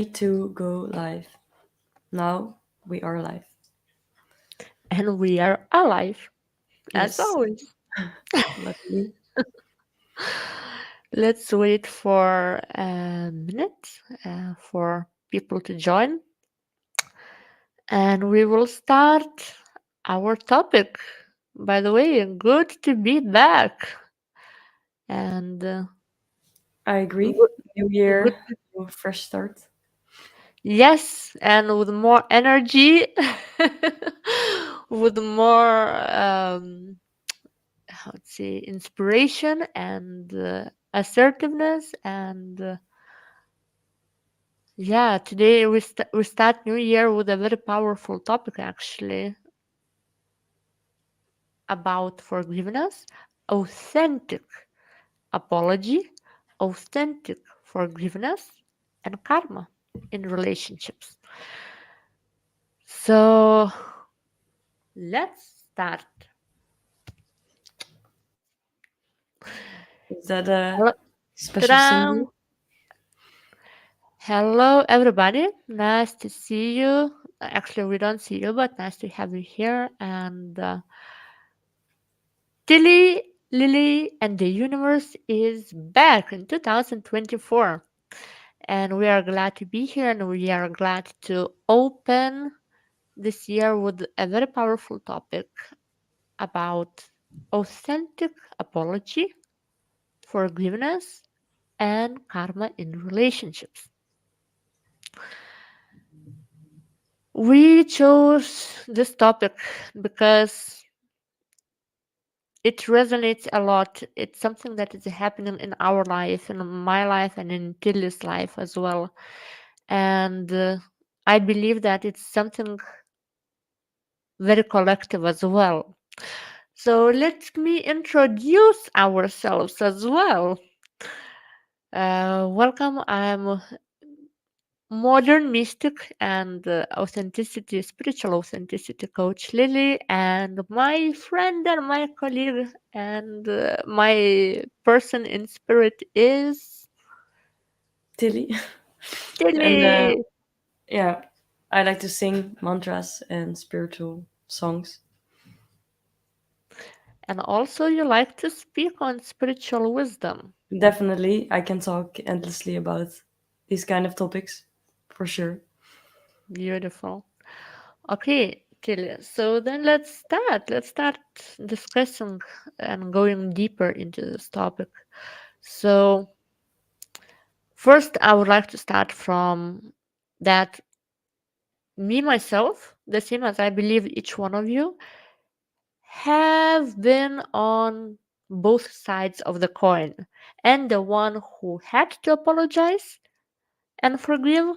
To go live. Now we are live. And we are alive, as Yes, always. luckily. Let's wait for a minute for people to join, and we will start our topic. By the way, good to be back, and I agree. good, New good. year, new fresh start. Yes, and with more energy, with more how to say inspiration and assertiveness and yeah, today we start new year with a very powerful topic actually about forgiveness, authentic apology, authentic forgiveness, and karma in relationships. So let's start. Is that a Hello, special ta-da! symbol? Hello, everybody. Nice to see you. Actually, we don't see you, but nice to have you here. And Tilly, Lily, and the universe is back in 2024. And we are glad to be here and we are glad to open this year with a very powerful topic about authentic apology, forgiveness, and karma in relationships. We chose this topic because it resonates a lot. It's something that is happening in our life, in my life, and in Tilly's life as well. And I believe that it's something very collective as well. So let me introduce ourselves as well. Welcome. I'm modern mystic and authenticity, spiritual authenticity coach Lily, and my friend and my colleague and my person in spirit is Tilly. And Tilly. yeah, I like to sing mantras and spiritual songs. And also, you like to speak on spiritual wisdom. Definitely, I can talk endlessly about these kind of topics, for sure. Beautiful. Okay, Tilly. So then let's start. Let's start discussing and going deeper into this topic. So, first, I would like to start from that me, myself, the same as I believe each one of you, have been on both sides of the coin. And the one who had to apologize and forgive,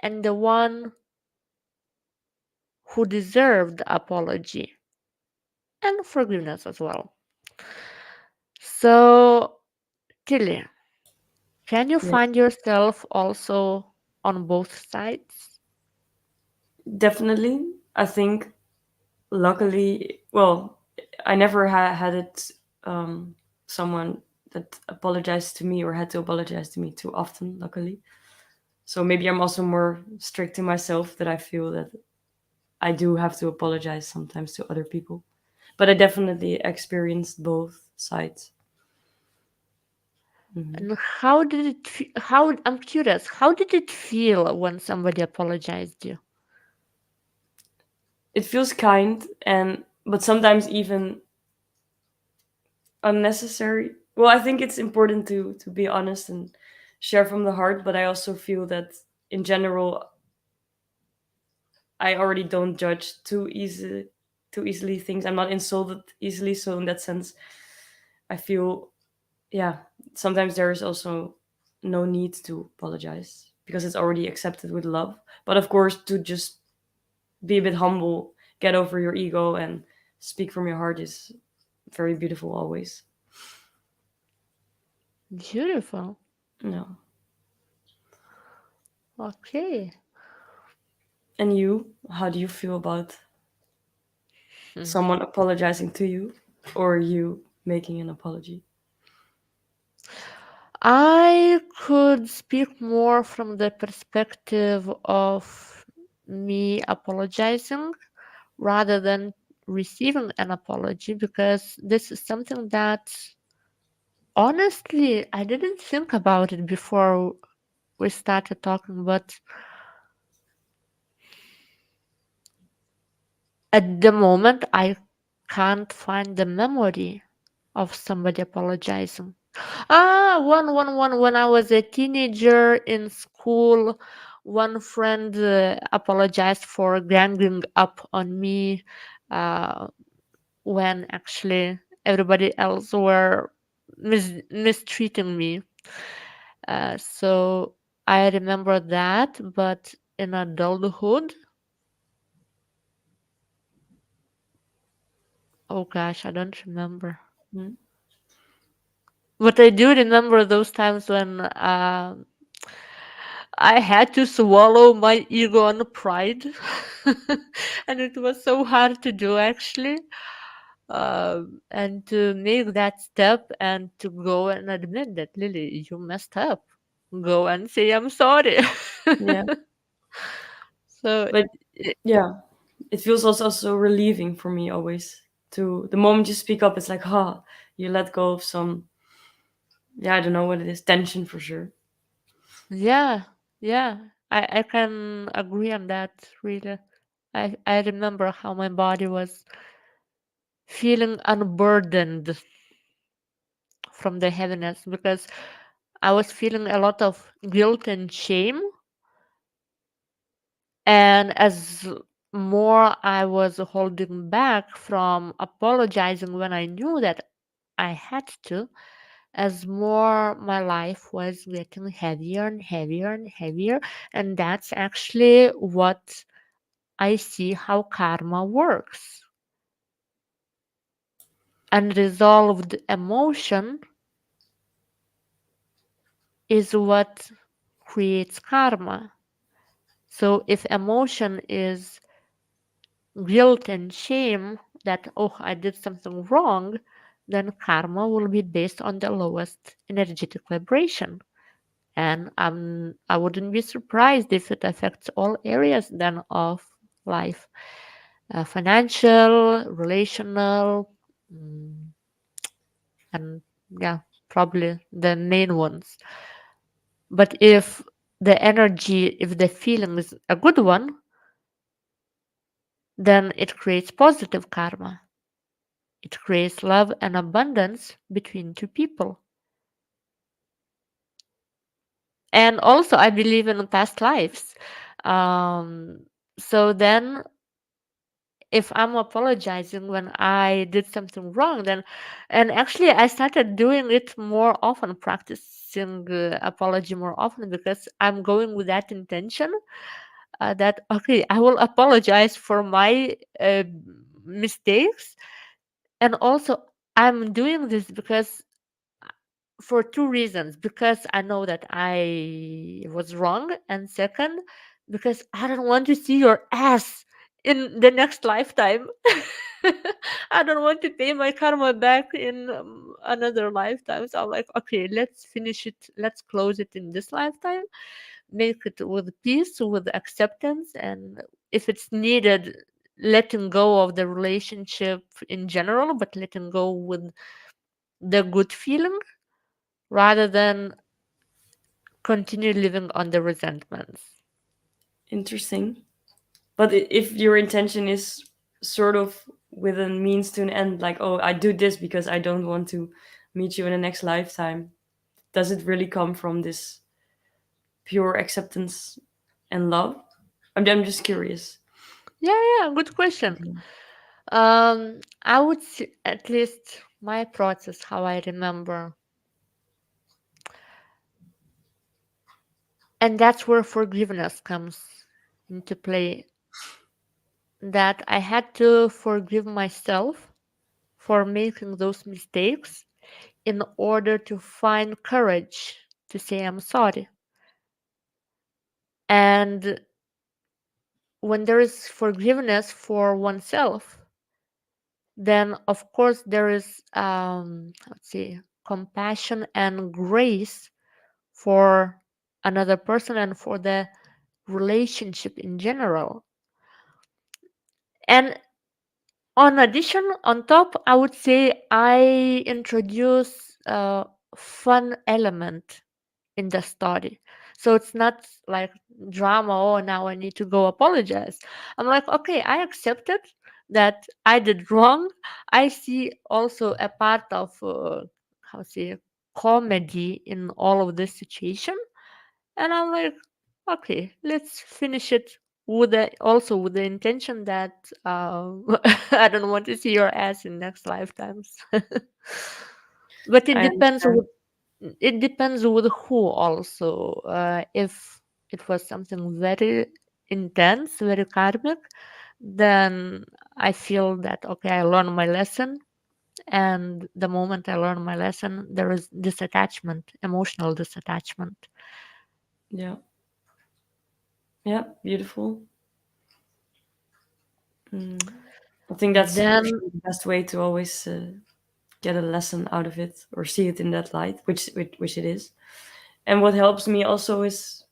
and the one who deserved apology and forgiveness as well. So, Tilly, can you Yeah, find yourself also on both sides? definitely. I think, luckily, well, I never had it someone that apologized to me or had to apologize to me too often, luckily. So maybe I'm also more strict to myself that I feel that I do have to apologize sometimes to other people. But I definitely experienced both sides. Hmm. And how did it how I'm curious, how did it feel when somebody apologized you? It feels kind and but sometimes even unnecessary. Well, I think it's important to be honest and share from the heart, but I also feel that in general I already don't judge too easily things. I'm not insulted easily, so in that sense I feel, yeah, sometimes there is also no need to apologize because it's already accepted with love. But of course, to just be a bit humble, get over your ego, and speak from your heart is very beautiful always. Beautiful. No. Okay. And you, how do you feel about Hmm. someone apologizing to you or you making an apology? I could speak more from the perspective of me apologizing rather than receiving an apology, because this is something that honestly I didn't think about it before we started talking, but at the moment I can't find the memory of somebody apologizing. One. When I was a teenager in school, one friend apologized for ganging up on me uh, when actually everybody else were mistreating me. So I remember that, but in adulthood, oh gosh, I don't remember. Mm. But I do remember those times when I had to swallow my ego and pride, and it was so hard to do actually. And to make that step and to go and admit that Lily, you messed up. Go and say I'm sorry. Yeah, So but yeah, it feels also so relieving for me always. To the moment you speak up, it's like, you let go of some, yeah, I don't know what it is, tension for sure. yeah, yeah, I can agree on that. Really, I remember how my body was feeling unburdened from the heaviness, because I was feeling a lot of guilt and shame. And as more I was holding back from apologizing when I knew that I had to, as more my life was getting heavier and heavier and heavier. And that's actually what I see how karma works. Unresolved emotion is what creates karma. So if emotion is guilt and shame that, oh, I did something wrong, then karma will be based on the lowest energetic vibration. And I wouldn't be surprised if it affects all areas then of life, financial, relational, mm, and yeah, probably the main ones. But if the energy, if the feeling is a good one, then it creates positive karma. It creates love and abundance between two people. And also, I believe in past lives. Um, so then, if I'm apologizing when I did something wrong, then, and actually, I started doing it more often, practicing apology more often, because I'm going with that intention that, okay, I will apologize for my mistakes. And also, I'm doing this because for two reasons: because I know that I was wrong, and second, because I don't want to see your ass in the next lifetime. I don't want to pay my karma back in another lifetime. So I'm like, okay, let's finish it, let's close it in this lifetime, make it with peace, with acceptance, and if it's needed, letting go of the relationship in general, but letting go with the good feeling rather than continue living on the resentments. Interesting. But if your intention is sort of with a means to an end, like, oh, I do this because I don't want to meet you in the next lifetime, does it really come from this pure acceptance and love? I'm just curious. Yeah, yeah, good question. I would say, at least my process, how I remember, and that's where forgiveness comes into play. That I had to forgive myself for making those mistakes in order to find courage to say I'm sorry. And when there is forgiveness for oneself, then of course there is let's see, compassion and grace for another person and for the relationship in general. And on top, I would say I introduce a fun element in the story. So it's not like drama, oh, now I need to go apologize. I'm like, okay, I accepted that I did wrong. I see also a part of, how say, comedy in all of this situation. And I'm like, okay, let's finish it with the also with the intention that I don't want to see your ass in next lifetimes. But I understand. it depends with who also. If it was something very intense, very karmic, then I feel that okay, I learned my lesson, and the moment I learn my lesson, there is disattachment, emotional disattachment. Yeah. Yeah. Beautiful. I think that's Then usually the best way to always get a lesson out of it or see it in that light, which it is. And what helps me also is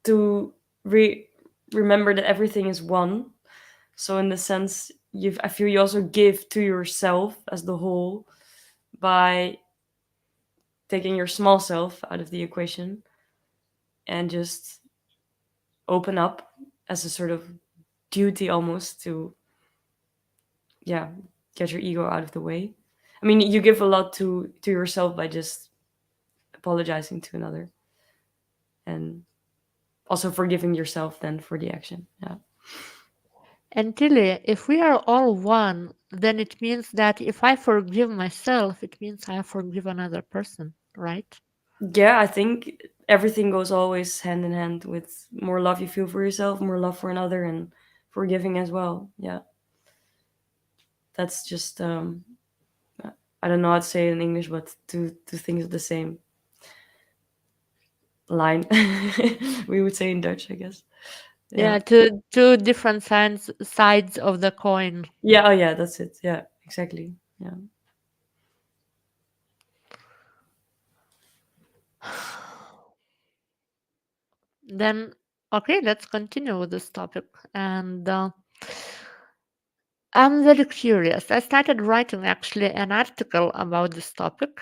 to remember that everything is one. So in the sense, I feel you also give to yourself as the whole by taking your small self out of the equation and just open up as a sort of duty almost to, yeah, get your ego out of the way. I mean, you give a lot to yourself by just apologizing to another and also forgiving yourself then for the action. Yeah. until if we are all one, then it means that if I forgive myself, it means I forgive another person, right? Yeah, I think everything goes always hand in hand with more love you feel for yourself, more love for another, and forgiving as well. Yeah, that's just I don't know how to say it in English, but two things of the same line. We would say in Dutch, I guess. Yeah. Yeah, two different sides of the coin. Yeah. Oh, yeah. That's it. Yeah. Exactly. Yeah. Then okay, let's continue with this topic. And I'm very curious. I started writing actually an article about this topic.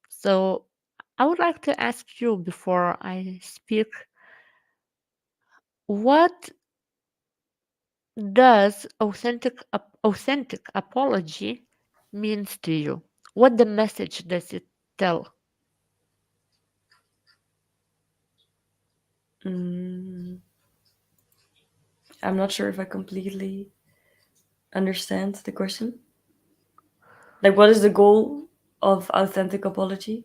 So I would like to ask you before I speak, what does authentic apology means to you? What the message does it tell? Mm, I'm not sure if I completely understand the question. Like, what is the goal of authentic apology?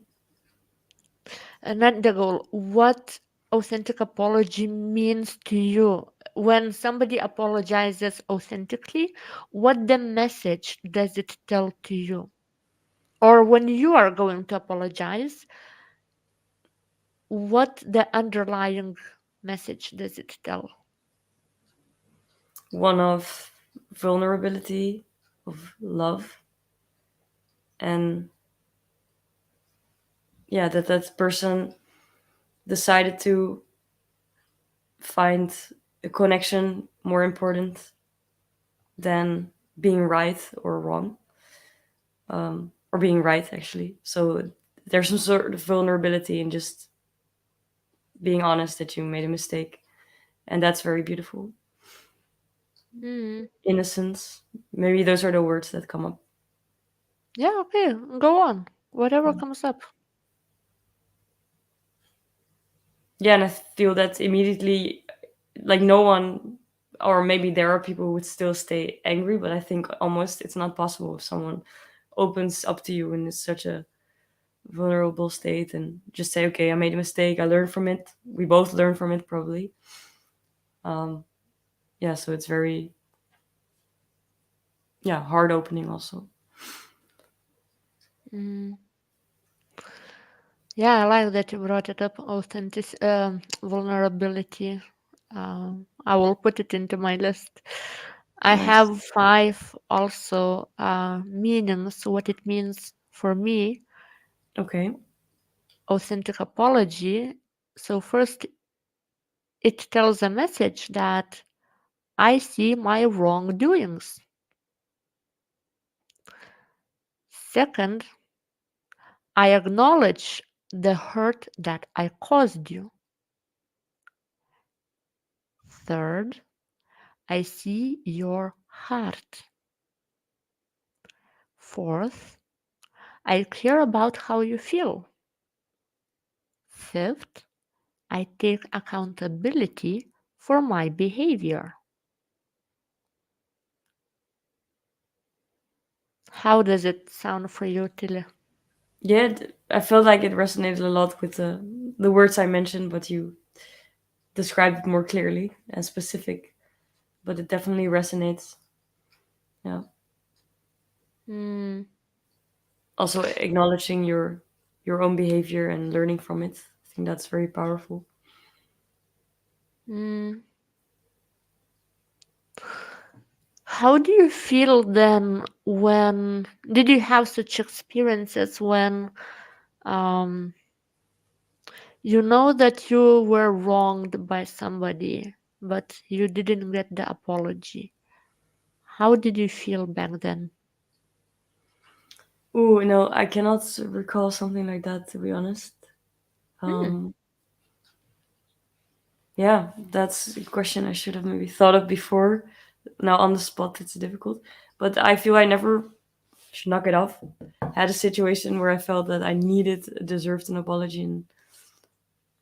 And not the goal. What authentic apology means to you? When somebody apologizes authentically, what the message does it tell to you? Or when you are going to apologize, what the underlying message does it tell? One of vulnerability, of love, and yeah, that person decided to find a connection more important than being right or wrong, or being right actually. So there's some sort of vulnerability in just being honest that you made a mistake, and that's very beautiful. Mm. Innocence, maybe those are the words that come up. Yeah, okay, go on. Whatever comes up. Yeah, and I feel that immediately, like no one, or maybe there are people who would still stay angry, but I think almost it's not possible if someone opens up to you in such a vulnerable state and just say, okay, I made a mistake, I learned from it, we both learn from it probably. um yeah, so it's very, yeah, heart opening also. Mm. Yeah, I like that you brought it up. Authentic vulnerability. I will put it into my list. I Nice. have five also meanings, what it means for me. Okay. authentic apology. So first, it tells a message that I see my wrongdoings. Second, I acknowledge the hurt that I caused you. Third, I see your heart. Fourth, I care about how you feel. Fifth, I take accountability for my behavior. How does it sound for you, Tile? Yeah, I felt like it resonated a lot with the words I mentioned, but you described it more clearly and specific. But it definitely resonates. Yeah. Mm, Also acknowledging your own behavior and learning from it. I think that's very powerful. mm. How do you feel then when did you have such experiences when um, you know that you were wronged by somebody, but you didn't get the apology? How did you feel back then? Ooh, no, I cannot recall something like that, to be honest. Hmm. Um, yeah, that's a question I should have maybe thought of before. Now on the spot, it's difficult. But I feel I never should knock it off. Had a situation where I felt that I deserved an apology, and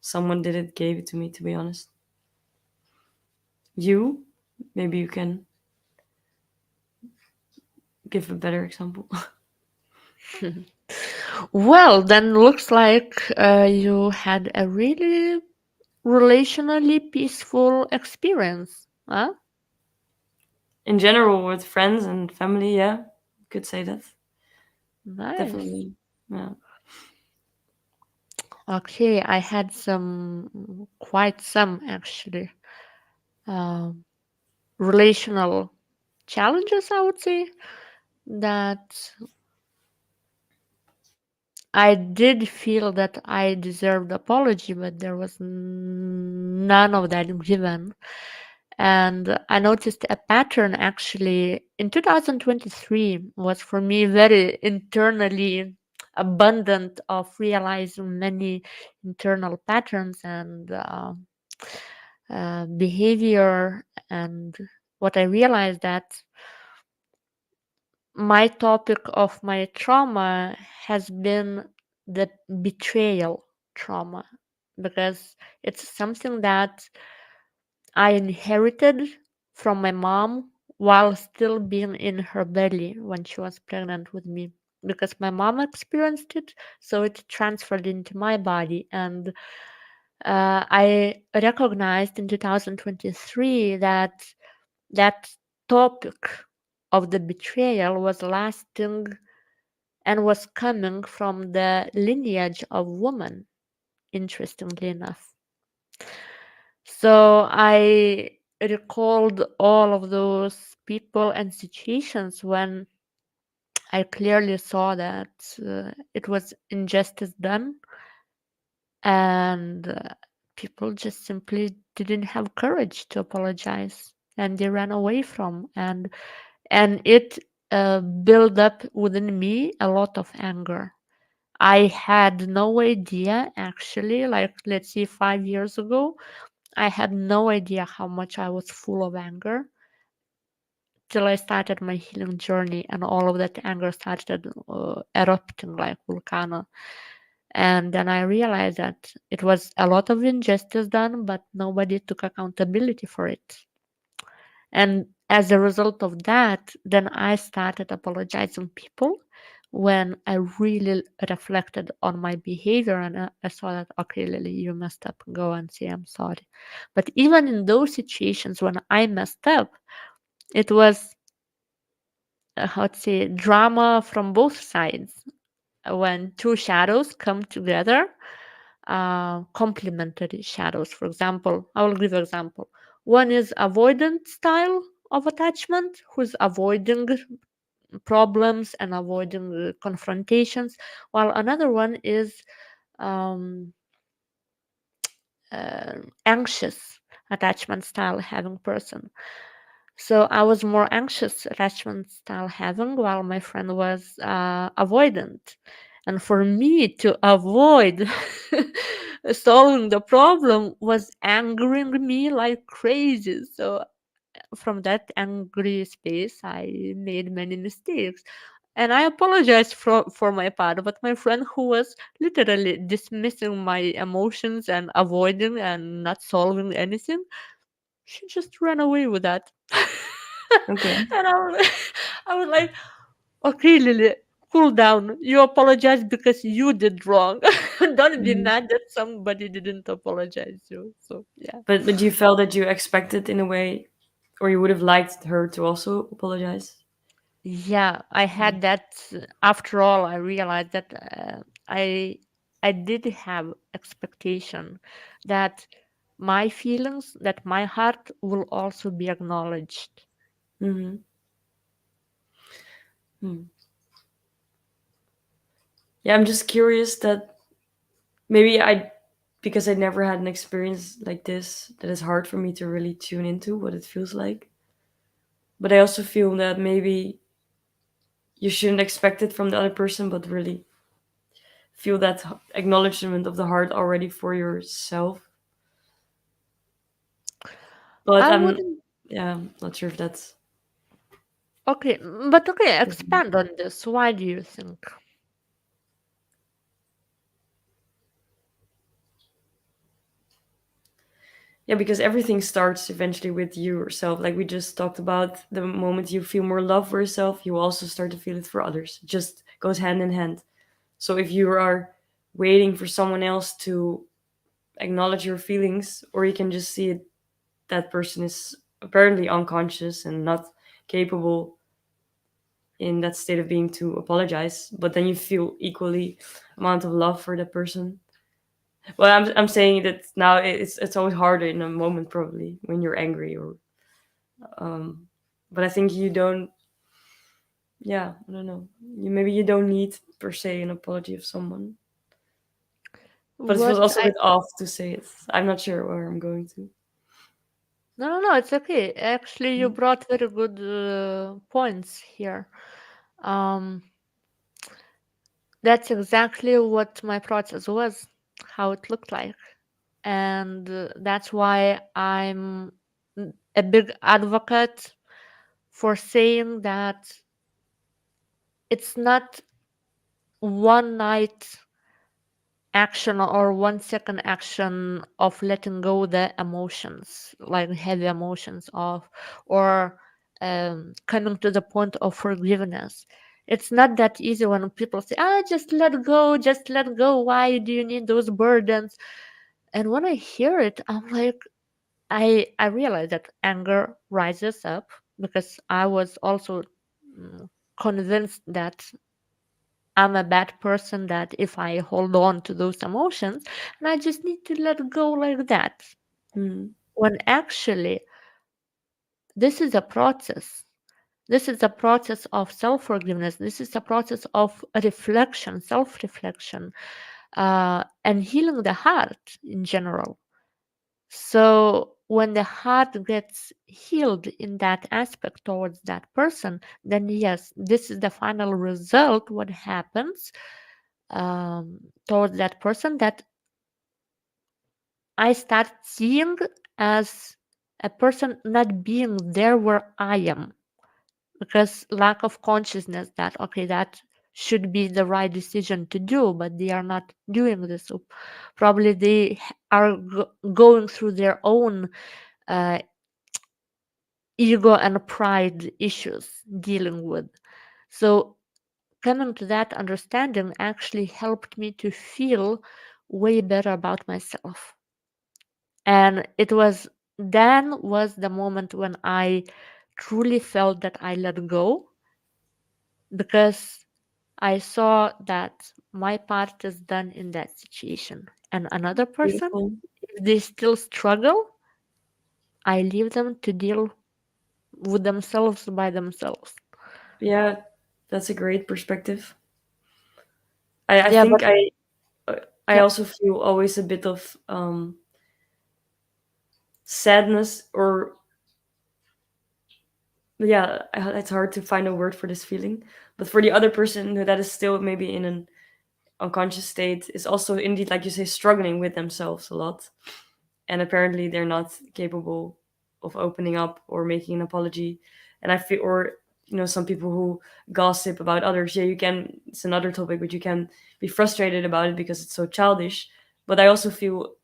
someone did it, gave it to me. To be honest, you, maybe you can give a better example. Well, then looks like you had a really relationally peaceful experience, huh? In general, with friends and family, yeah, could say that Nice. definitely. Yeah. Okay, I had some, quite some actually, um, relational challenges, I would say, that I did feel that I deserved apology, but there was none of that given. And I noticed a pattern actually in 2023 was for me very internally abundant of realizing many internal patterns and behavior. And what I realized that my topic of my trauma has been the betrayal trauma, because it's something that I inherited from my mom while still being in her belly when she was pregnant with me. Because my mom experienced it, so it transferred into my body. And I recognized in 2023 that that topic of the betrayal was lasting and was coming from the lineage of women, interestingly enough. So I recalled all of those people and situations when I clearly saw that it was injustice done, and people just simply didn't have courage to apologize, and they ran away from, and it built up within me a lot of anger. I had no idea, actually, like let's see, 5 years ago, I had no idea how much I was full of anger till I started my healing journey, and all of that anger started erupting like volcano. And then I realized that it was a lot of injustice done, but nobody took accountability for it. And as a result of that, then I started apologizing people when I really reflected on my behavior, and I saw that, okay, Lily, you messed up. Go and say I'm sorry. But even in those situations when I messed up, it was how to say drama from both sides. When two shadows come together, complementary shadows. For example, I will give an example. One is avoidant style of attachment, who's avoiding problems and avoiding confrontations, while another one is um, anxious attachment style having person. So I was more anxious attachment style having, while my friend was avoidant. And for me to avoid solving the problem was angering me like crazy. So from that angry space, I made many mistakes. And I apologize for my part, but my friend who was literally dismissing my emotions and avoiding and not solving anything, she just ran away with that. Okay. And I was like, okay, Lily, cool down. You apologize because you did wrong. Don't be Mhm. mad that somebody didn't apologize you. So yeah. But you felt that you expected in a way, or you would have liked her to also apologize. Yeah, I had that. After all, I realized that I did have expectation that my feelings, that my heart will also be acknowledged. Mm-hmm. Hmm. Yeah, I'm just curious that maybe because I never had an experience like this, that it's hard for me to really tune into what it feels like. But I also feel that maybe you shouldn't expect it from the other person, but really feel that acknowledgement of the heart already for yourself. But I I'm, wouldn't. yeah, not sure if that's. Okay, but okay, expand on this. Why do you think? Yeah, because everything starts eventually with you yourself. Like we just talked about, the moment you feel more love for yourself, you also start to feel it for others. It just goes hand in hand. So if you are waiting for someone else to acknowledge your feelings, or you can just see it, that person is apparently unconscious and not capable in that state of being to apologize, but then you feel equally amount of love for that person. Well, I'm saying that now it's always harder in a moment, probably when you're angry, or um but I think you don't, yeah, I don't know, maybe you don't need per se an apology of someone, but it feels What also a I bit off to say it. I'm not sure where I'm going to. No, no, no, it's okay. Actually, you brought very good points here. Um, that's exactly what my process was, how it looked like. And that's why I'm a big advocate for saying that it's not one night action or 1 second action of letting go the emotions, like heavy emotions of, or coming to the point of forgiveness. It's not that easy when people say, ah, just let go, just let go, why do you need those burdens? And when I hear it, I'm like, I realize that anger rises up because I was also convinced that I'm a bad person, that if I hold on to those emotions, and I just need to let go like that. Mm. When actually, this is a process. This is a process of self forgiveness. This is a process of reflection, self reflection, and healing the heart in general. So, when the heart gets healed in that aspect towards that person, then yes, this is the final result. What happens towards that person, that I start seeing as a person not being there where I am, because lack of consciousness that okay, that should be the right decision to do, but they are not doing this. So probably they are going through their own uh, ego and pride issues dealing with. So coming to that understanding actually helped me to feel way better about myself. And it was then was the moment when I truly felt that I let go, because I saw that my part is done in that situation. And another person, Beautiful. if they still struggle, I leave them to deal with themselves by themselves. Yeah, that's a great perspective. I Yeah, think but I I Yep. also feel always a bit of sadness, or yeah, it's hard to find a word for this feeling. But for the other person who that is still maybe in an unconscious state, is also indeed, like you say, struggling with themselves a lot, and apparently they're not capable of opening up or making an apology. And I feel, or some people who gossip about others, yeah, you can, it's another topic, but you can be frustrated about it because it's so childish. But I also feel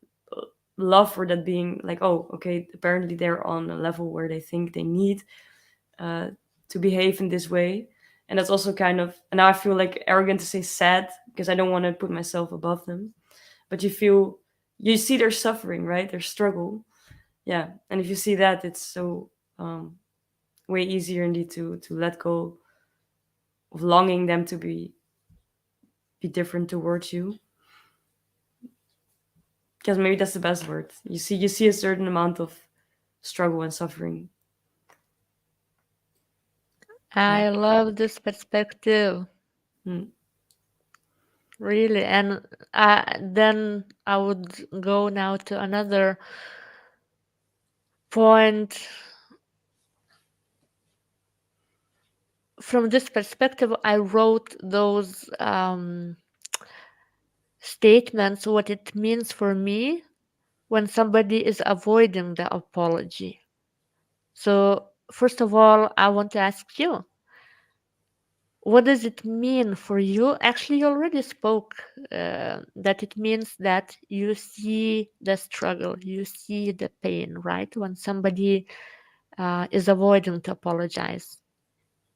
love for that, being like, oh, okay, apparently they're on a level where they think they need uh, to behave in this way. And that's also kind of, and now I feel like arrogant to say sad, because I don't want to put myself above them. But you see their suffering, right? Their struggle. Yeah. And if you see that, it's so way easier indeed to let go of longing them to be different towards you. Because maybe that's the best word. You see a certain amount of struggle and suffering. Yeah. I love this perspective, Mm. really. And then I would go now to another point. From this perspective, I wrote those statements, what it means for me when somebody is avoiding the apology. So, first of all, I want to ask you, what does it mean for you? Actually, you already spoke that it means that you see the struggle, you see the pain, right? When somebody is avoiding to apologize.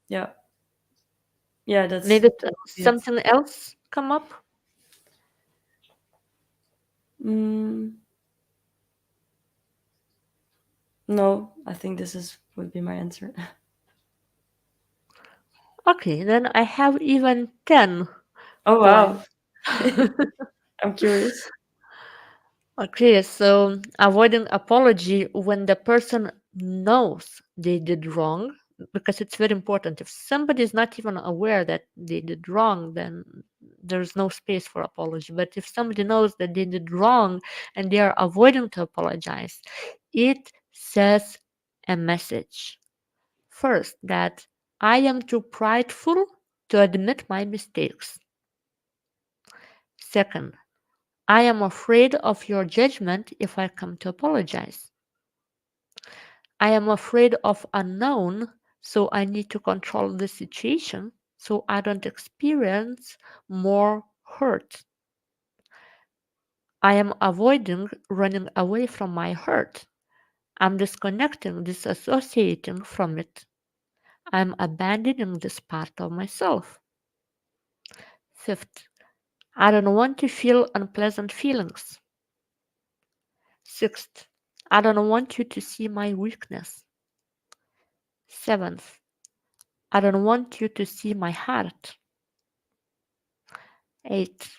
Yeah. Yeah, that's Maybe that would be it. something else come up? Mm, no, I think this is would be my answer. Okay, then I have even 10 Oh wow. points. I'm curious. Okay, so avoiding apology when the person knows they did wrong, because it's very important. If somebody is not even aware that they did wrong, then there's no space for apology. But if somebody knows that they did wrong and they are avoiding to apologize, it says a message. First, that I am too prideful to admit my mistakes. Second, I am afraid of your judgment if I come to apologize. I am afraid of unknown, so I need to control the situation so I don't experience more hurt. I am avoiding running away from my hurt. I'm disconnecting, disassociating from it. I'm abandoning this part of myself. Fifth, I don't want to feel unpleasant feelings. Sixth, I don't want you to see my weakness. Seventh, I don't want you to see my heart. Eighth,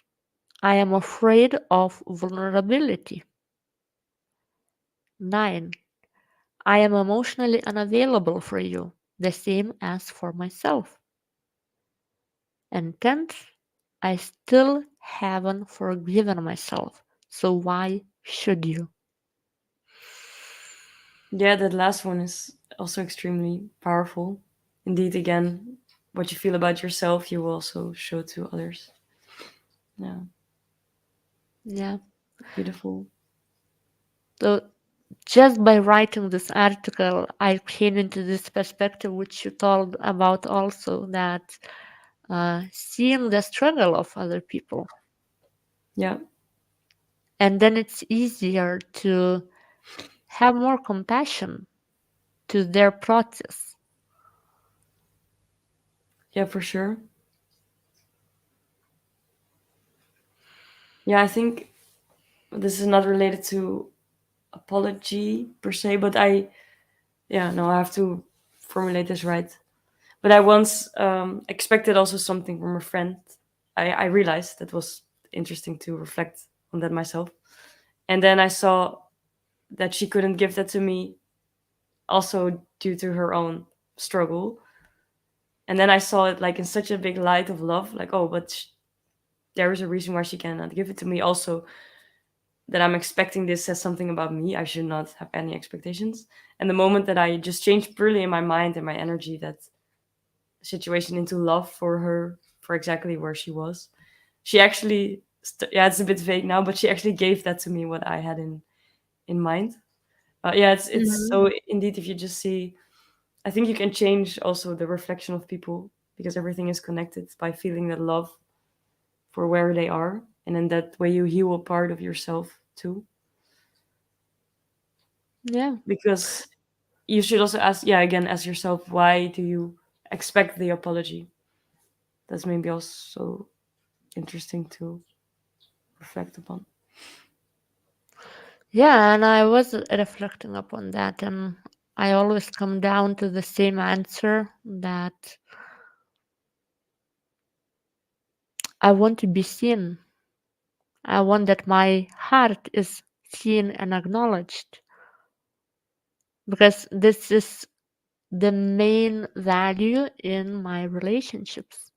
I am afraid of vulnerability. 9. I am emotionally unavailable for you, the same as for myself. And 10th, I still haven't forgiven myself, so why should you? Yeah, that last one is also extremely powerful. Indeed, again, what you feel about yourself, you will also show to others. Yeah, Yeah. beautiful. So just by writing this article, I came into this perspective, which you told about also, that seeing the struggle of other people. Yeah, And then it's easier to have more compassion to their process. yeah, for sure. Yeah, I think this is not related to apology per se, but yeah, no, I have to formulate this right. But I once expected also something from a friend. I realized that was interesting to reflect on that myself. And then I saw that she couldn't give that to me, also due to her own struggle. And then I saw it like in such a big light of love, like, oh, but there is a reason why she cannot give it to me. Also, that I'm expecting this says something about me. I should not have any expectations. And the moment that I just changed purely in my mind and my energy that situation into love for her, for exactly where she was, she actually, yeah, it's a bit vague now, but she actually gave that to me, what I had in mind. Yeah, it's Mhm. so indeed, if you just see, I think you can change also the reflection of people, because everything is connected by feeling that love for where they are, and in that way you heal a part of yourself too. Yeah. Because you should also ask, yeah, again, ask yourself, why do you expect the apology? That's maybe also interesting to reflect upon. Yeah, and I was reflecting upon that, and I always come down to the same answer that I want to be seen. I want that my heart is seen and acknowledged, because this is the main value in my relationships.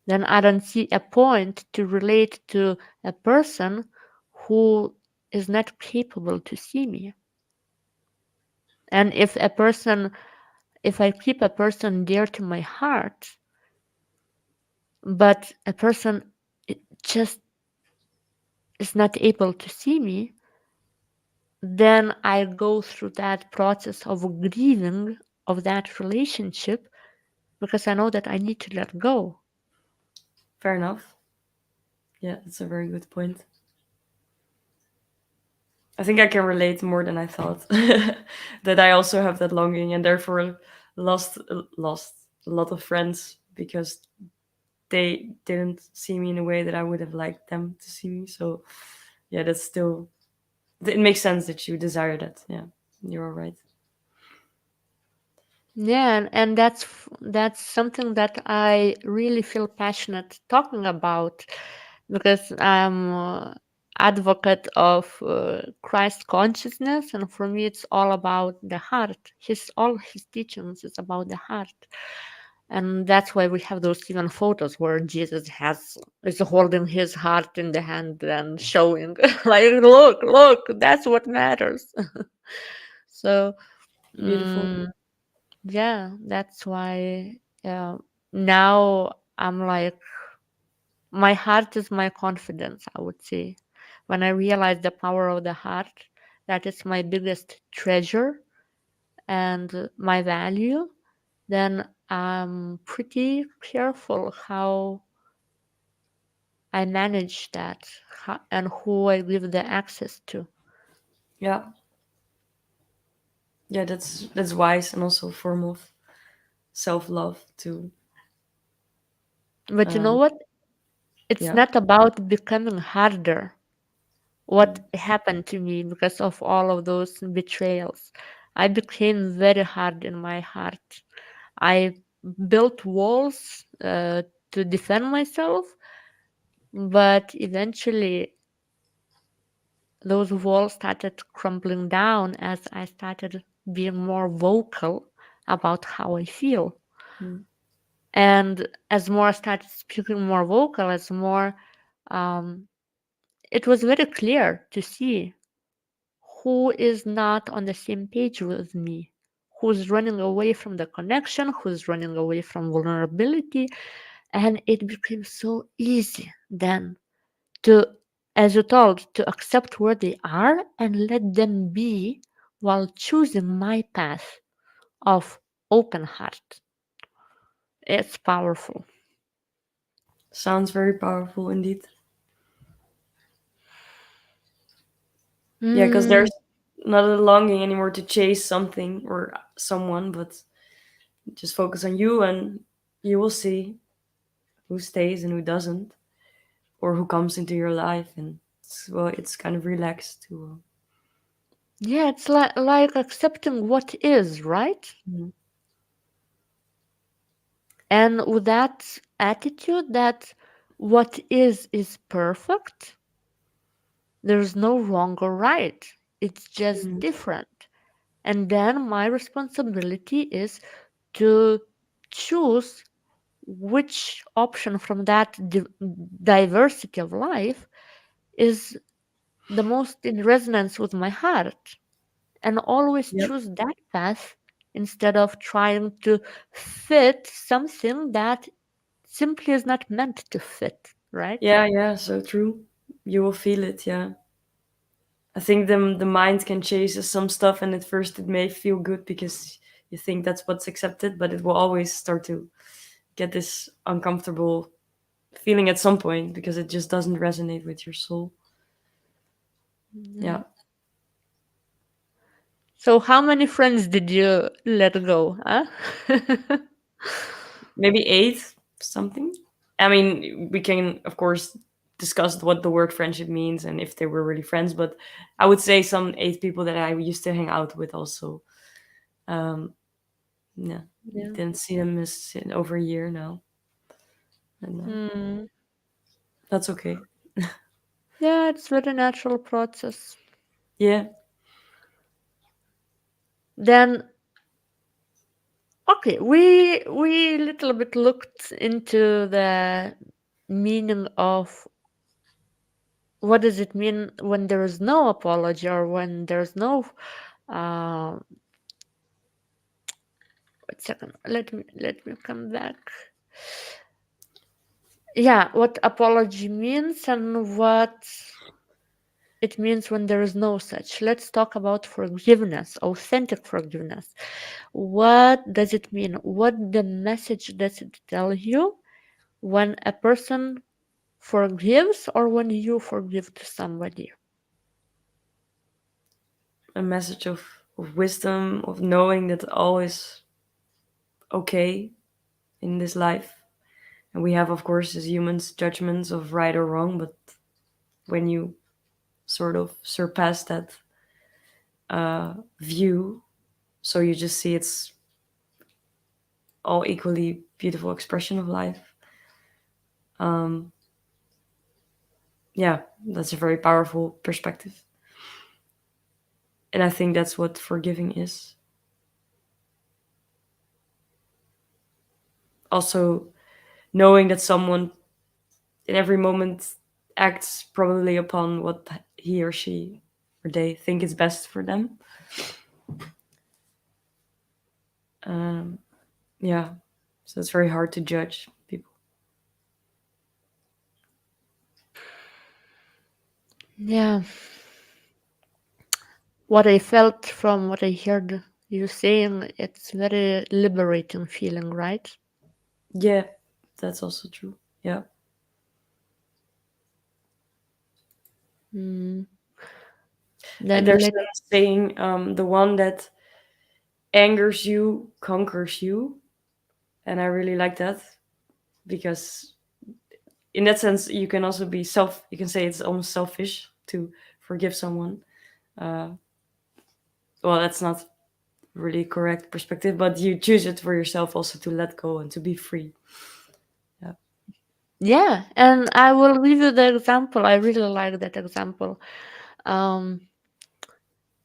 Then I don't see a point to relate to a person who is not capable to see me. And if I keep a person dear to my heart, but a person just is not able to see me, then I go through that process of grieving of that relationship, because I know that I need to let go. Fair enough. Yeah, that's a very good point. I think I can relate more than I thought. That I also have that longing, and therefore lost a lot of friends because they didn't see me in a way that I would have liked them to see me. So yeah, that's still, it makes sense that you desire that. Yeah, you're all right. Yeah, and that's something that I really feel passionate talking about, because I'm advocate of Christ consciousness, and for me it's all about the heart. All his teachings is about the heart, and that's why we have those even photos where Jesus has is holding his heart in the hand and showing like, look, that's what matters. So. Beautiful. mm yeah, that's why now I'm like, my heart is my confidence, I would say. When I realize the power of the heart, that is my biggest treasure and my value, then I'm pretty careful how I manage that, and who I give the access to. Yeah, yeah, that's wise and also a form of self love too. But you know Um, what? It's yeah. not about becoming harder. What happened to me because of all of those betrayals. I became very hard in my heart. I built walls to defend myself, but eventually those walls started crumbling down as I started being more vocal about how I feel. Mm. And as more I started speaking more vocal, as more um, it was very clear to see who is not on the same page with me, who's running away from the connection, who's running away from vulnerability. And it became so easy then to, as you told, to accept where they are and let them be while choosing my path of open heart. It's powerful. Sounds very powerful indeed. Yeah, because Mm, there's not a longing anymore to chase something or someone, but just focus on you, and you will see who stays and who doesn't, or who comes into your life. And well, it's kind of relaxed to. yeah, it's like accepting what is, right? Mhm. And with that attitude that what is perfect, there's no wrong or right. It's just Mhm. different. And then my responsibility is to choose which option from that diversity of life is the most in resonance with my heart, and always Yep. choose that path instead of trying to fit something that simply is not meant to fit, right? Yeah, yeah, so true. You will feel it, yeah. I think the mind can chase some stuff, and at first it may feel good because you think that's what's accepted, but it will always start to get this uncomfortable feeling at some point because it just doesn't resonate with your soul. Yeah. Yeah. So how many friends did you let go, huh? Maybe eight something. I mean, we can of course discuss what the word friendship means and if they were really friends, but I would say some eight people that I used to hang out with also. Um, yeah, Yeah. didn't see them in over a year now, and Hmm. that's okay. Yeah, it's very natural process. Yeah, Then okay, we little bit looked into the meaning of what does it mean when there is no apology or when there's no uh wait a second, let me come back. Yeah, what apology means and what it means when there is no such. Let's talk about forgiveness, authentic forgiveness. What does it mean? What the message does it tell you when a person forgives or when you forgive to somebody? a message of wisdom, of knowing that all is okay in this life. And we have, of course, as humans, judgments of right or wrong, but when you sort of surpass that view, so you just see it's all equally beautiful expression of life. Um, yeah, that's a very powerful perspective. And I think that's what forgiving is. Also, knowing that someone in every moment acts probably upon what he or she or they think is best for them. Um, yeah, so it's very hard to judge people. Yeah, what I felt from what I heard you saying, it's very liberating feeling, right? Yeah, that's also true. Yeah. Mm. And Then there's let a saying, the one that angers you conquers you. And I really like that because in that sense, you can also be you can say it's almost selfish to forgive someone. Uh, well, that's not really correct perspective, but you choose it for yourself also to let go and to be free. Yeah. yeah, and I will give you the example. I really like that example. Um,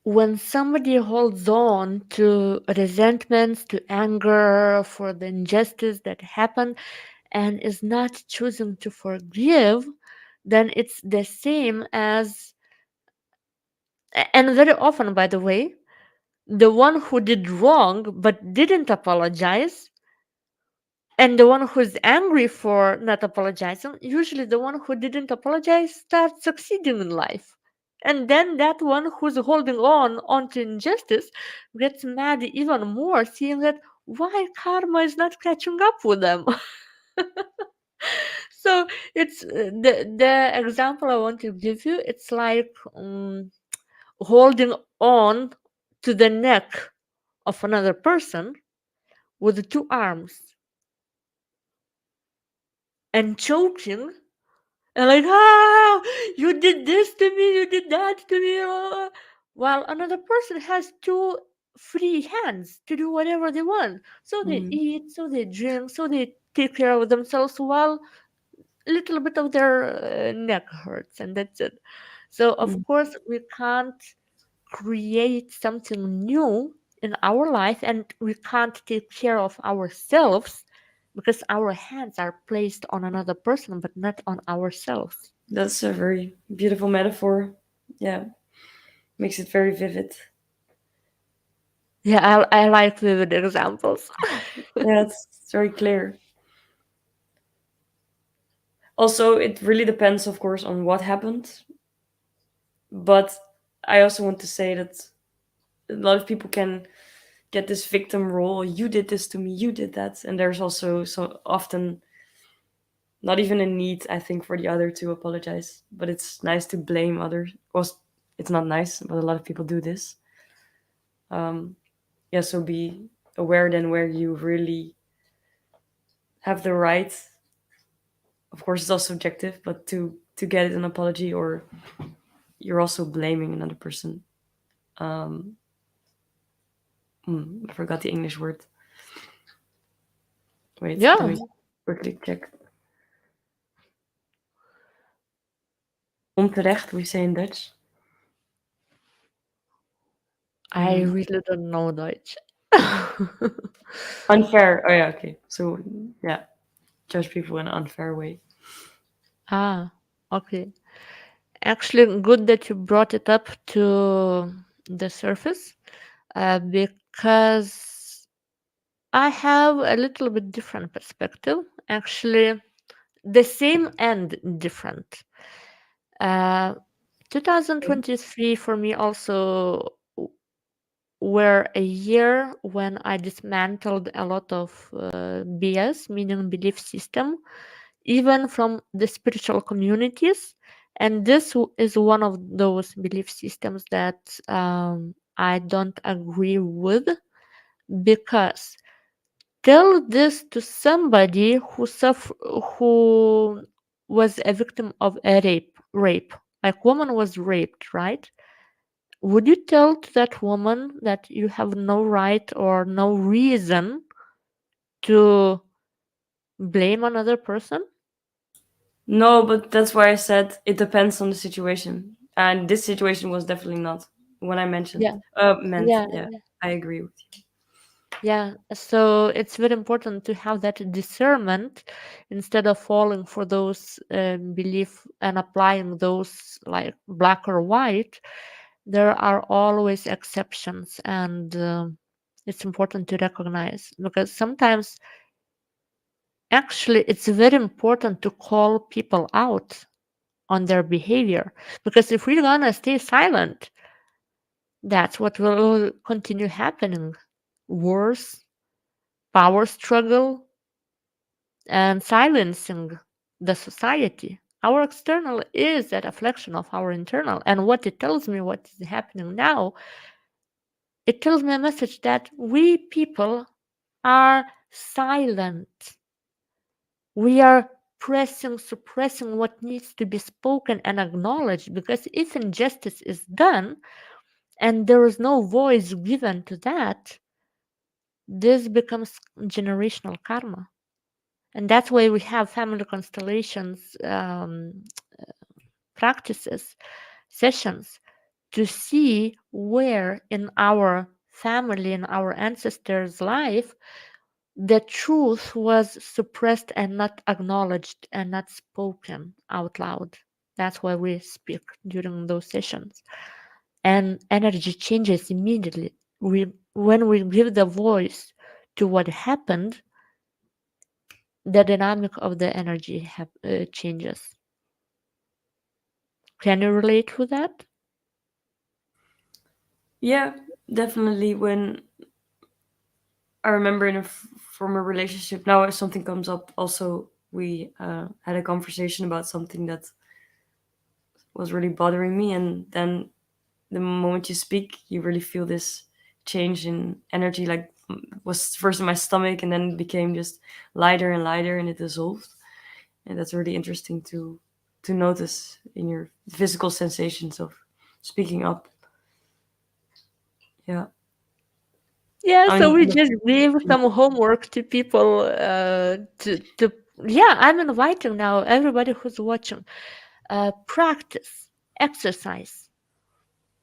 when somebody holds on to resentments, to anger for the injustice that happened, and is not choosing to forgive, then it's the same as, and very often, by the way, the one who did wrong but didn't apologize, and the one who's angry for not apologizing, usually the one who didn't apologize starts succeeding in life. And then that one who's holding on onto injustice gets mad even more, seeing that why karma is not catching up with them. So it's the example I want to give you. It's like holding on to the neck of another person with two arms and choking and like, ah, you did this to me, you did that to me, while another person has two free hands to do whatever they want. So they Mm. eat, so they drink, so they take care of themselves while a little bit of their neck hurts, and that's it. So of Mm. course we can't create something new in our life, and we can't take care of ourselves because our hands are placed on another person but not on ourselves. That's a very beautiful metaphor. Yeah, makes it very vivid. Yeah, I like vivid examples. Yeah, it's very clear. Also, it really depends, of course, on what happened. But I also want to say that a lot of people can get this victim role. You did this to me, you did that. And there's also so often not even a need, I think, for the other to apologize. But it's nice to blame others. Well, it's not nice, but a lot of people do this. Yeah, so be aware then where you really have the right. Of course, it's all subjective, but to get an apology, or you're also blaming another person. Um, I forgot the English word. Wait, let Yeah, me quickly check. Onterecht, we say in Dutch. I really don't know Deutsch. Unfair. Oh yeah, okay. So yeah, judge people in an unfair way. Ah, okay. Actually, good that you brought it up to the surface, because I have a little bit different perspective. Actually, the same and different. Uh, Okay. 2023 for me also were a year when I dismantled a lot of BS, meaning belief system, even from the spiritual communities. And this is one of those belief systems that I don't agree with, because tell this to somebody who was a victim of a rape. Like, woman was raped, right? Would you tell to that woman that you have no right or no reason to blame another person? No, but that's why I said it depends on the situation. And this situation was definitely not when I mentioned Yeah, meant. yeah, Yeah, I agree with you. yeah. So it's very important to have that discernment instead of falling for those belief and applying those like black or white. There are always exceptions, and it's important to recognize, because sometimes actually it's very important to call people out on their behavior, because if we're gonna stay silent, that's what will continue happening: wars, power struggle, and silencing the society. Our external is a reflection of our internal, and what it tells me, what is happening now, it tells me a message that we people are silent. We are suppressing what needs to be spoken and acknowledged, because if injustice is done and there is no voice given to that, this becomes generational karma. And that's why we have family constellations practices, sessions, to see where in our family, in our ancestors' life, the truth was suppressed and not acknowledged and not spoken out loud. That's why we speak during those sessions. And energy changes immediately. When we give the voice to what happened, the dynamic of the energy changes. Can you relate to that? Yeah, definitely. When I remember in a former relationship, now if something comes up, also we had a conversation about something that was really bothering me, and then the moment you speak, you really feel this change in energy. Like was first in my stomach, and then it became just lighter and lighter, and it dissolved. And that's really interesting to notice in your physical sensations of speaking up. Yeah, Yeah, I so we mean, just gave some homework to people to yeah, I'm inviting now everybody who's watching, practice, exercise.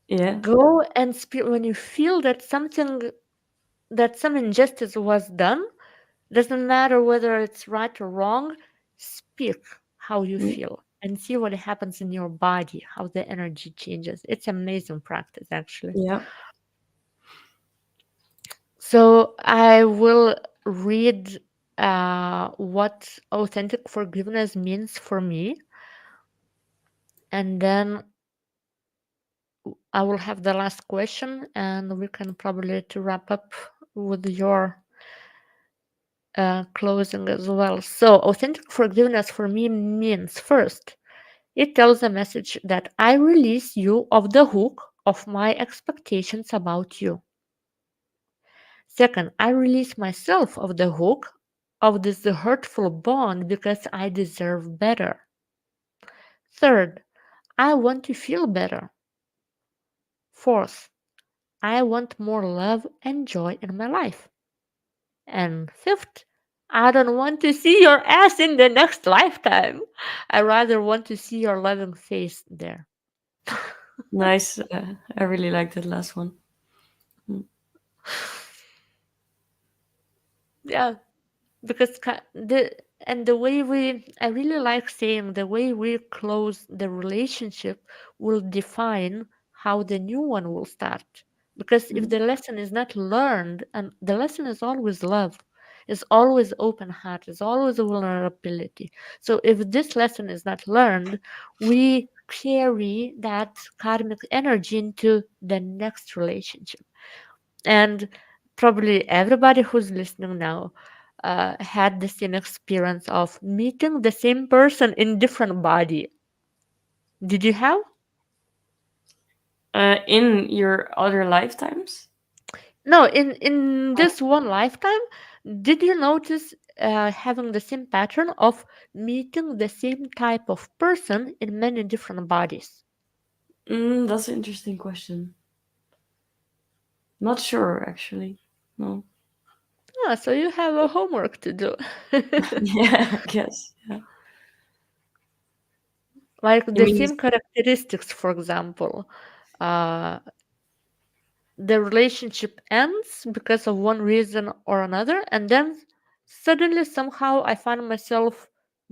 yeah, Go and speak when you feel that some injustice was done. Doesn't matter whether it's right or wrong. Speak how you Mm, feel and see what happens in your body, how the energy changes. It's amazing practice, actually. yeah. So I will read what authentic forgiveness means for me, and then I will have the last question, and we can probably to wrap up with your closing as well. So, authentic forgiveness for me means first, it tells a message that I release you of the hook of my expectations about you. Second, I release myself of the hook of this hurtful bond because I deserve better. Third, I want to feel better. Fourth, I want more love and joy in my life. And fifth, I don't want to see your ass in the next lifetime. I rather want to see your loving face there. Nice. I really like that last one. Mm. Yeah, because the way we I really like saying the way we close the relationship will define how the new one will start. Because if Mm. the lesson is not learned, and the lesson is always love, is always open heart, is always vulnerability. So if this lesson is not learned, we carry that karmic energy into the next relationship. And probably everybody who's listening now had the same experience of meeting the same person in different body. Did you have? In your other lifetimes? No, in this one lifetime, did you notice having the same pattern of meeting the same type of person in many different bodies? That's an interesting question. Not sure, actually. No. Ah, so you have a homework to do. Yeah, I guess. Yeah. Like You the mean? same characteristics, for example. Uh, the relationship ends because of one reason or another, and then suddenly somehow I find myself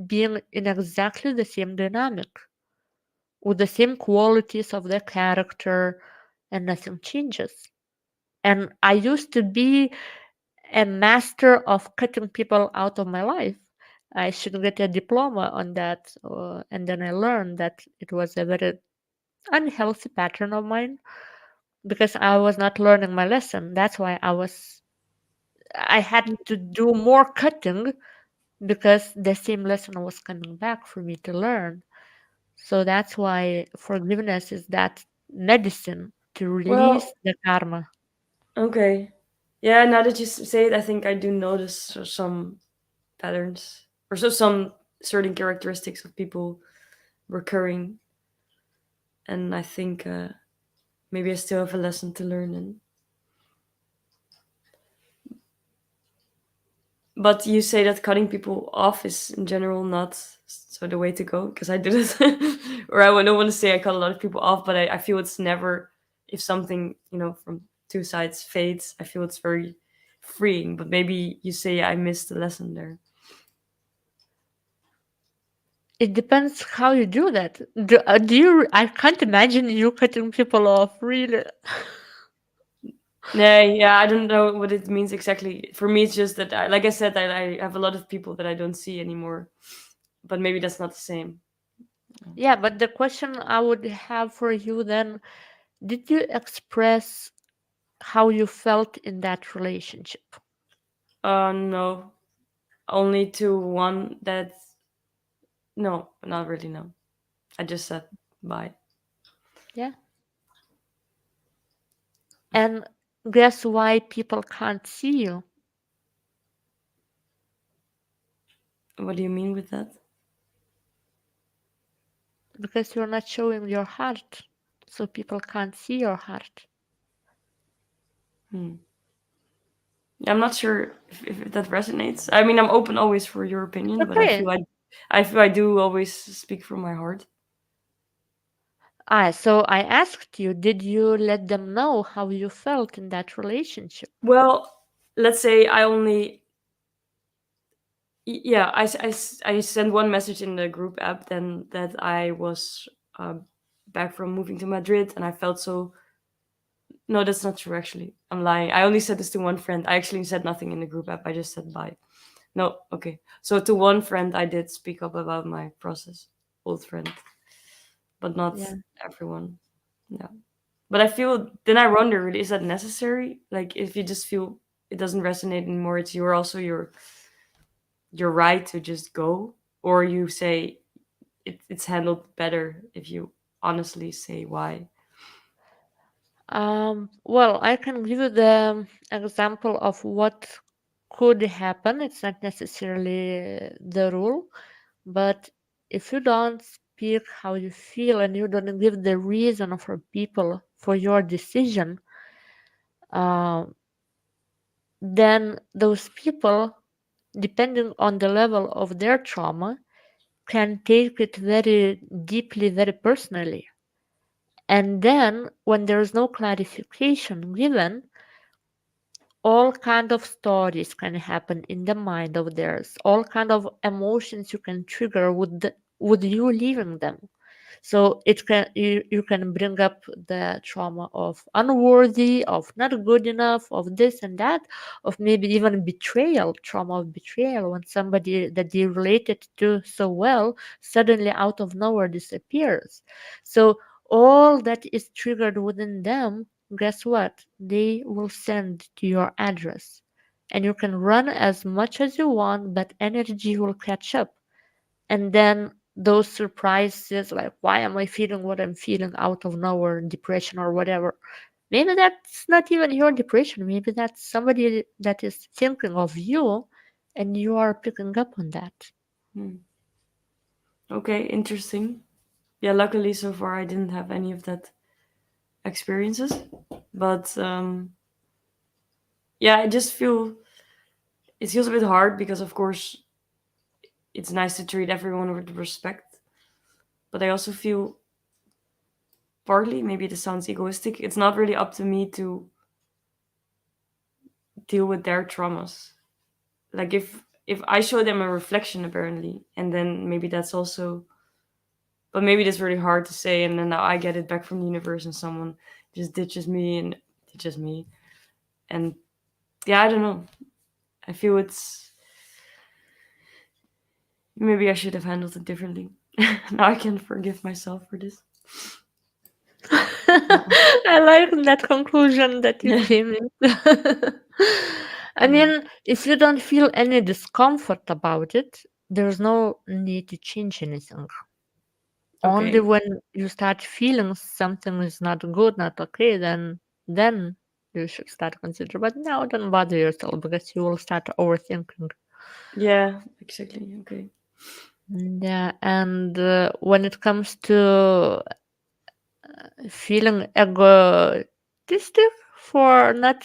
being in exactly the same dynamic with the same qualities of the character, and nothing changes. And I used to be a master of cutting people out of my life. I should get a diploma on that, and then I learned that it was a very unhealthy pattern of mine because I was not learning my lesson. That's why I had to do more cutting because the same lesson was coming back for me to learn. So that's why forgiveness is that medicine to release Well, the karma. okay. Yeah, now that you say it, I think I do notice some patterns or some certain characteristics of people recurring, and I think maybe I still have a lesson to learn. And but you say that cutting people off is in general not so the way to go because I did it, or don't want to say I cut a lot of people off, but I feel it's never if something from two sides fades. I feel it's very freeing, but maybe you say I missed the lesson there. It depends how you do that. Do you? I can't imagine you cutting people off. Really? Yeah, yeah, I don't know what it means exactly. For me, it's just that, like I said, I have a lot of people that I don't see anymore. But maybe that's not the same. Yeah, but the question I would have for you then: did you express how you felt in that relationship? No, only to one that. No, not really. No, I just said bye. Yeah. And guess why people can't see you? What do you mean with that? Because you're not showing your heart. So people can't see your heart. Hmm. I'm not sure if that resonates. I mean, I'm open always for your opinion, but Okay. I feel I do always speak from my heart. So I asked you, did you let them know how you felt in that relationship? Well, let's say I only Yeah, I sent one message in the group app then that I was uh, back from moving to Madrid, and I felt so. No, that's not true. Actually, I'm lying. I only said this to one friend. I actually said nothing in the group app. I just said bye. No, okay. So to one friend, I did speak up about my process, old friend, but not Yeah. everyone. Yeah, but I feel then I wonder, really, is that necessary? Like, if you just feel it doesn't resonate anymore, it's your right to just go, or you say it's handled better if you honestly say why. Well, I can give you the example of what could happen. It's not necessarily the rule, but if you don't speak how you feel and you don't give the reason for people for your decision, uh, then those people, depending on the level of their trauma, can take it very deeply, very personally. And then when there is no clarification given, all kind of stories can happen in the mind of theirs, all kind of emotions you can trigger with you leaving them. So it can you can bring up the trauma of unworthy, of not good enough, of this and that, of maybe even betrayal, trauma of betrayal, when somebody that they related to so well suddenly out of nowhere disappears. So all that is triggered within them, guess what? They will send to your address. And you can run as much as you want, but energy will catch up. And then those surprises, like, why am I feeling what I'm feeling out of nowhere, depression or whatever? Maybe that's not even your depression. Maybe that's somebody that is thinking of you and you are picking up on that. Hmm. Okay, interesting. Yeah, luckily so far I didn't have any of that experiences, but yeah, I just feel it feels a bit hard because, of course, it's nice to treat everyone with respect, but I also feel partly, maybe this sounds egoistic, it's not really up to me to deal with their traumas. Like, if I show them a reflection, apparently, and then maybe that's also, but maybe that's really hard to say, and then now I get it back from the universe and someone just ditches me and ditches me. And yeah, I don't know. I feel it's, maybe I should have handled it differently. Now I can forgive myself for this. I like that conclusion that you came in. I Yeah. mean, if you don't feel any discomfort about it, there's no need to change anything. Only Okay. when you start feeling something is not good, not okay, then you should start consider. But now don't bother yourself because you will start overthinking. Yeah, exactly. Okay. Yeah, and when it comes to feeling egotistic for not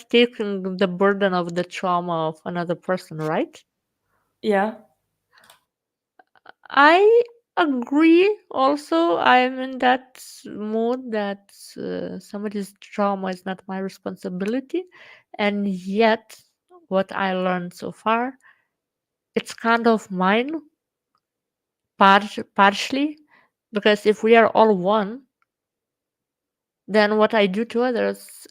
taking the burden of the trauma of another person, right? Yeah. I agree. Also, I'm in that mood that somebody's trauma is not my responsibility, and yet what I learned so far, it's kind of mine, partially, because if we are all one, then what I do to others,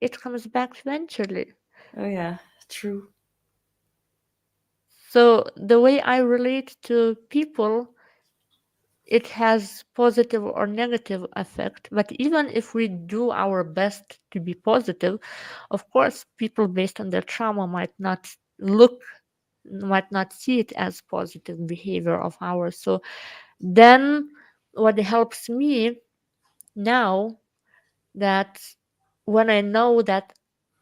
it comes back eventually. Oh yeah. True. So the way I relate to people, it has positive or negative effect. But even if we do our best to be positive, of course, people based on their trauma might not see it as positive behavior of ours. So then what helps me now, that when I know that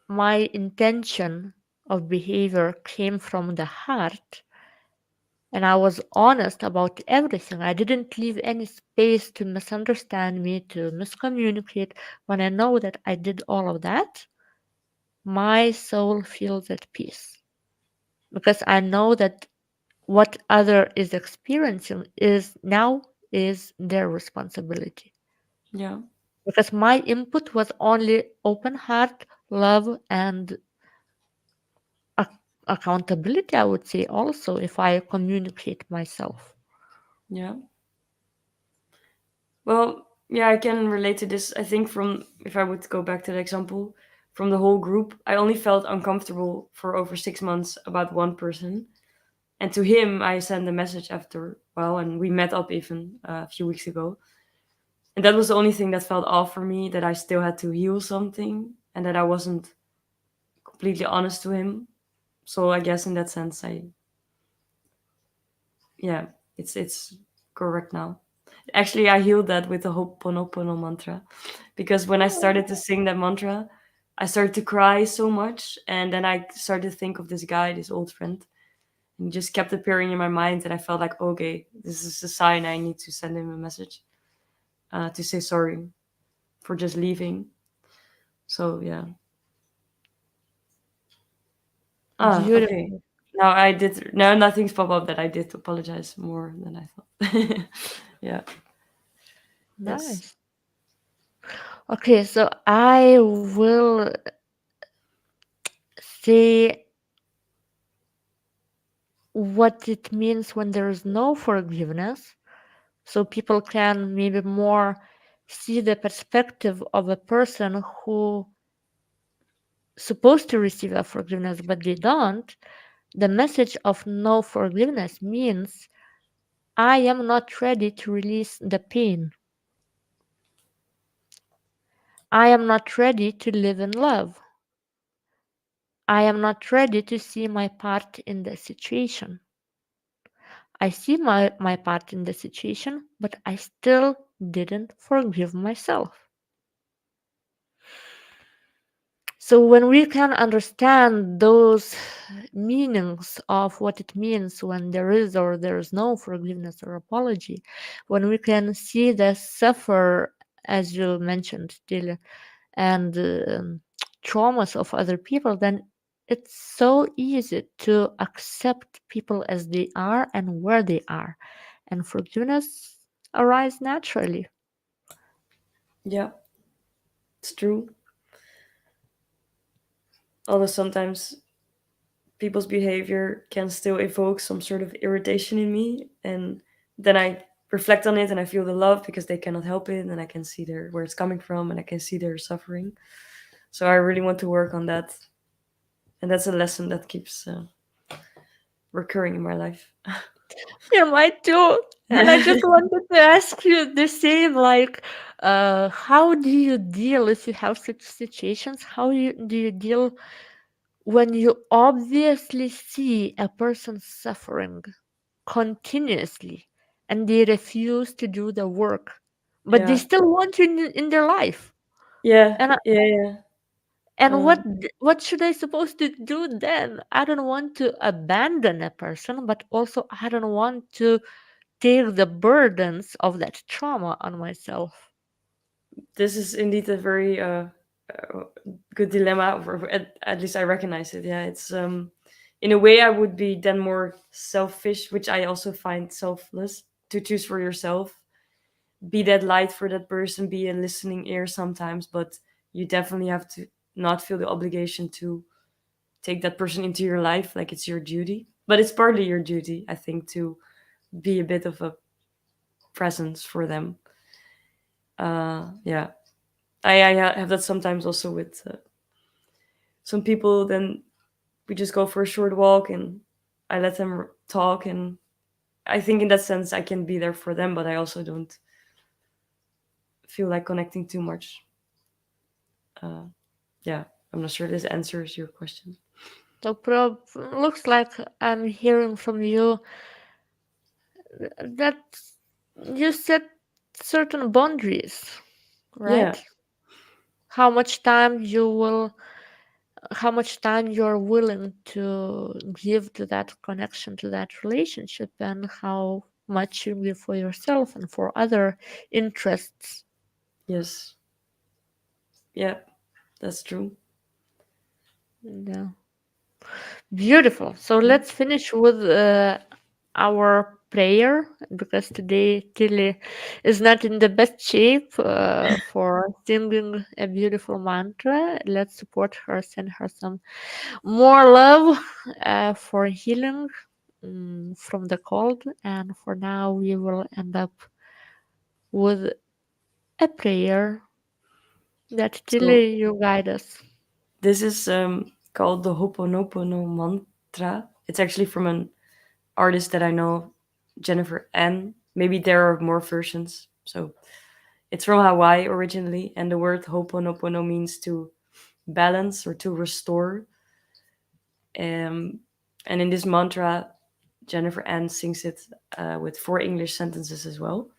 my intention of behavior came from the heart, and I was honest about everything. I didn't leave any space to misunderstand me, to miscommunicate. When I know that I did all of that, my soul feels at peace because I know that what other is experiencing is their responsibility. Yeah. Because my input was only open heart, love, and accountability, I would say, also, if I communicate myself. Yeah. Well, yeah, I can relate to this. I think from, if I would go back to the example, from the whole group, I only felt uncomfortable for over 6 months about one person. And to him, I sent a message after a while, and we met up even a few weeks ago. And that was the only thing that felt off for me, that I still had to heal something and that I wasn't completely honest to him. So I guess in that sense, yeah, it's correct now. Actually, I healed that with the Ho'oponopono mantra, because when I started to sing that mantra, I started to cry so much, and then I started to think of this guy, this old friend, and he just kept appearing in my mind, and I felt like, okay, this is a sign I need to send him a message, to say sorry for just leaving. So yeah. Okay. Beautiful. Now I did. Now nothing's pop up that I did apologize more than I thought. Yeah. Yes. Nice. Okay, so I will say what it means when there is no forgiveness, so people can maybe more see the perspective of a person who supposed to receive a forgiveness but they don't. The message of no forgiveness means I am not ready to release the pain. I am not ready to live in love. I am not ready to see my part in the situation. I see my part in the situation, but I still didn't forgive myself. So when we can understand those meanings of what it means when there is or there is no forgiveness or apology, when we can see the suffer, as you mentioned, Delia, and traumas of other people, then it's so easy to accept people as they are and where they are, and forgiveness arise naturally. Yeah, it's true. Although sometimes people's behavior can still evoke some sort of irritation in me, and then I reflect on it and I feel the love because they cannot help it, and I can see their where it's coming from, and I can see their suffering. So I really want to work on that, and that's a lesson that keeps recurring in my life. Yeah, mine too. And I just wanted to ask you the same, like, how do you deal if you have such situations? Do you deal when you obviously see a person suffering continuously and they refuse to do the work, but they Yeah, still want you in their life? yeah, And yeah, yeah. and Uh, what should I supposed to do then? I don't want to abandon a person, but also I don't want to take the burdens of that trauma on myself. this is indeed a very uh, good dilemma, or at least I recognize it. Yeah, it's in a way I would be then more selfish, which I also find selfless, to choose for yourself, be that light for that person, be a listening ear sometimes, but you definitely have to not feel the obligation to take that person into your life like it's your duty. But it's partly your duty, I think, to be a bit of a presence for them. Yeah, I have that sometimes also with some people. Then we just go for a short walk, and I let them talk, and I think in that sense I can be there for them, but I also don't feel like connecting too much. uh, yeah, I'm not sure this answers your question. So looks like I'm hearing from you that you set certain boundaries, Yeah. right? How much time you will, how much time you're willing to give to that connection, to that relationship, and how much you give for yourself and for other interests. Yes. Yeah, that's true. Yeah. Beautiful. So let's finish with our prayer, because today Tilly is not in the best shape for singing a beautiful mantra. Let's support her, send her some more love for healing from the cold. And for now, we will end up with a prayer that So Tilly, you guide us. this is called the Ho'oponopono mantra. It's actually from an artist that I know, Jennifer N. Maybe there are more versions. So it's from Hawaii originally, and the word Ho'oponopono means to balance or to restore. Um, and in this mantra, Jennifer Ann sings it with 4 English sentences as well.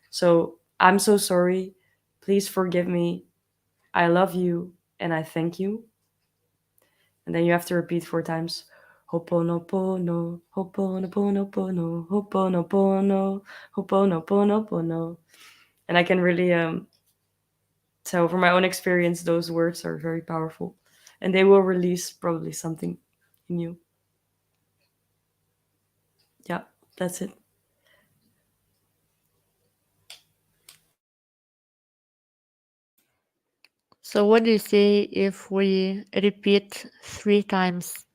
So I'm so sorry. Please forgive me. I love you and I thank you. And then you have to repeat 4 times. Ho'oponopono, ho'oponoponopono, ho'oponopono, ho'oponoponopono. And I can really tell from my own experience, those words are very powerful. And they will release probably something in you. Yeah, that's it. So, what do you say if we repeat 3 times?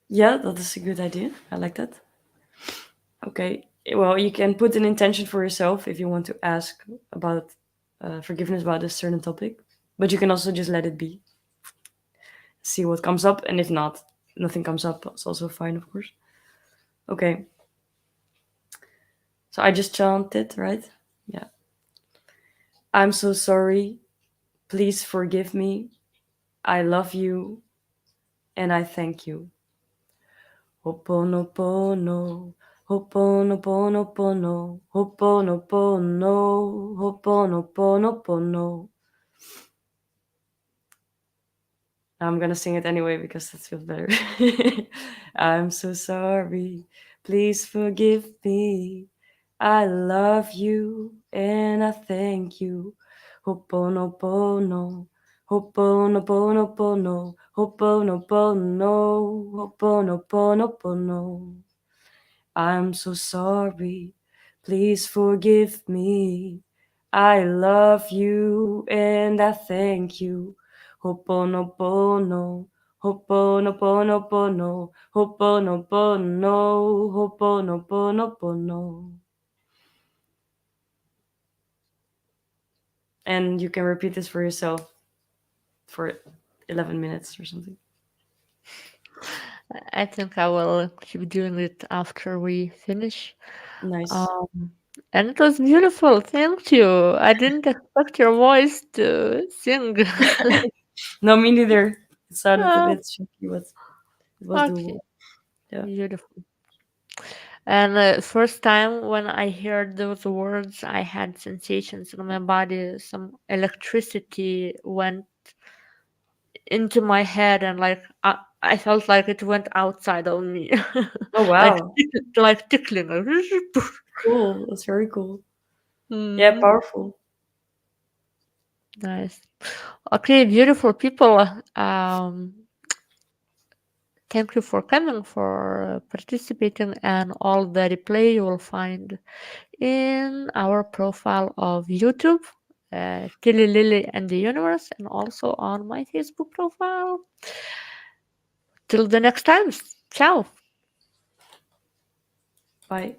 Yeah, that is a good idea. I like that. Okay. Well, you can put an intention for yourself if you want to ask about forgiveness about a certain topic, but you can also just let it be. See what comes up, and if not, nothing comes up. It's also fine, of course. Okay. So I just chanted, right? Yeah. I'm so sorry. Please forgive me. I love you, and I thank you. Ho'oponopono, ho'oponoponopono, ho'oponopono, ho'oponoponopono. I'm gonna sing it anyway because that feels better. I'm so sorry. Please forgive me. I love you and I thank you. Ho'oponopono, ho'oponoponopono, ho'oponopono, ho'oponoponopono. I'm so sorry. Please forgive me. I love you and I thank you. Ho'oponopono, ho'oponoponopono, ho'oponopono, ho'oponoponopono. And you can repeat this for yourself for 11 minutes or something. I think I will keep doing it after we finish. Nice. Um, and it was beautiful. Thank you. I didn't expect your voice to sing. No, me neither. It sounded a Oh, bit shaky, but it was okay, doable. Yeah. beautiful. And first time when I heard those words, I had sensations in my body. Some electricity went into my head, and like I felt like it went outside of me, Oh, like wow. like tickling. Like, Cool. That's very cool. Yeah, mm, powerful. nice. Okay, beautiful people. Thank you for coming, for participating, and all the replay you will find in our profile of YouTube, Tilly Lily and the Universe, and also on my Facebook profile. Till the next time, ciao. Bye.